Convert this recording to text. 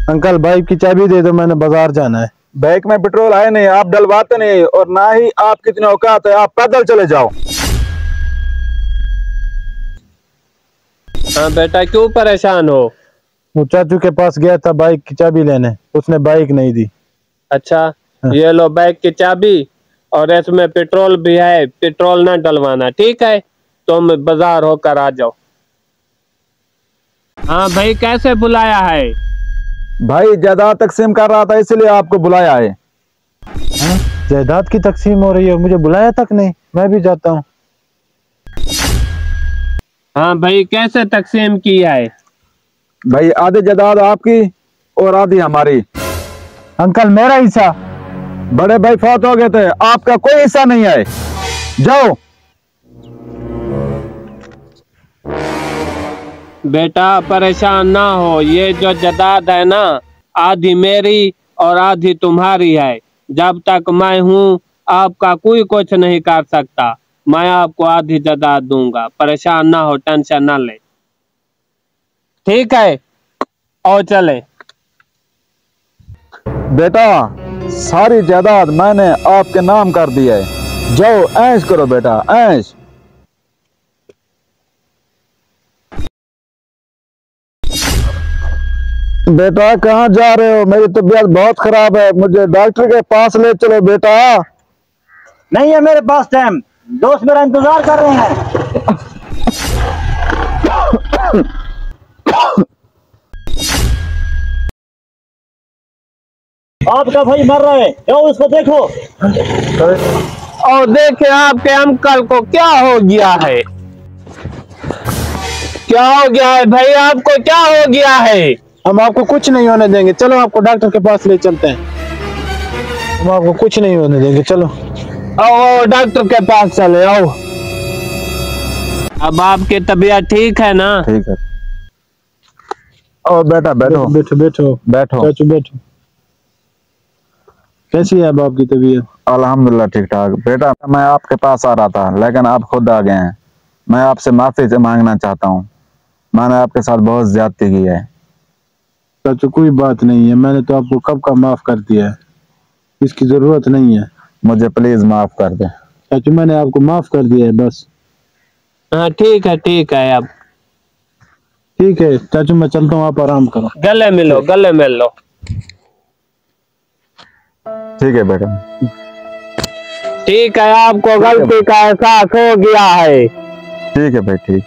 Uncle bike की चाबी दे दो, मैंने बाजार जाना है। बाइक में पेट्रोल है नहीं, आप डलवाते नहीं और ना ही आप कितने औकात है, आप पैदल चले जाओ। हाँ बेटा, क्यों परेशान हो? वो चाचू के पास गया था बाइक की चाबी लेने, उसने बाइक नहीं दी। अच्छा, हाँ। ये लो बाइक की चाबी और इसमें पेट्रोल भी है, पेट्रोल ना डलवाना, ठीक है? तुम बाजार होकर आ जाओ। हाँ भाई, कैसे बुलाया है? भाई जायदाद तकसीम कर रहा था इसलिए आपको बुलाया है। हाँ? जायदाद की तकसीम हो रही है, मुझे बुलाया तक नहीं, मैं भी जाता हूँ। हाँ भाई, कैसे तकसीम किया है? भाई आधी जायदाद आपकी और आधी हमारी। अंकल मेरा हिस्सा। बड़े भाई फौत हो गए थे, आपका कोई हिस्सा नहीं है, जाओ। बेटा परेशान ना हो, ये जो जायदाद है ना, आधी मेरी और आधी तुम्हारी है। जब तक मैं हूँ आपका कोई कुछ नहीं कर सकता। मैं आपको आधी जायदाद दूंगा, परेशान ना हो, टेंशन ना ले, ठीक है? और चले। बेटा सारी जायदाद मैंने आपके नाम कर दी है, जाओ ऐश करो बेटा, ऐश। बेटा कहाँ जा रहे हो? मेरी तबीयत बहुत खराब है, मुझे डॉक्टर के पास ले चलो बेटा। नहीं है मेरे पास टाइम, दोस्त मेरा इंतजार कर रहे हैं। आपका भाई मर रहा है, क्यों? उसको देखो। और देखे आपके अंकल को क्या हो गया है? क्या हो गया है भाई, आपको क्या हो गया है? हम आपको कुछ नहीं होने देंगे, चलो आपको डॉक्टर के पास ले चलते हैं। हम आपको कुछ नहीं होने देंगे, चलो। आओ डॉक्टर के पास चले, आओ। अब आपकी तबीयत ठीक है ना? ठीक है। ओ बेटा बैठो बैठो बैठो बैठो। चाचू बैठो। कैसी है अब आपकी तबीयत? अल्हम्दुलिल्लाह ठीक ठाक। बेटा मैं आपके पास आ रहा था लेकिन आप खुद आ गए हैं। मैं आपसे माफी मांगना चाहता हूँ, मैंने आपके साथ बहुत ज्यादती की है। चाचू कोई बात नहीं है, मैंने तो आपको कब का माफ कर दिया है, इसकी जरूरत नहीं है। मुझे प्लीज माफ कर दे। चाचू मैंने आपको माफ कर दिया है बस। हाँ ठीक है। अब ठीक है चाचू, मैं चलता हूँ, आप आराम करो। गले मिलो, गले मिल लो। ठीक है बेटा। ठीक है, आपको गलती का एहसास हो गया है। ठीक है भाई, ठीक।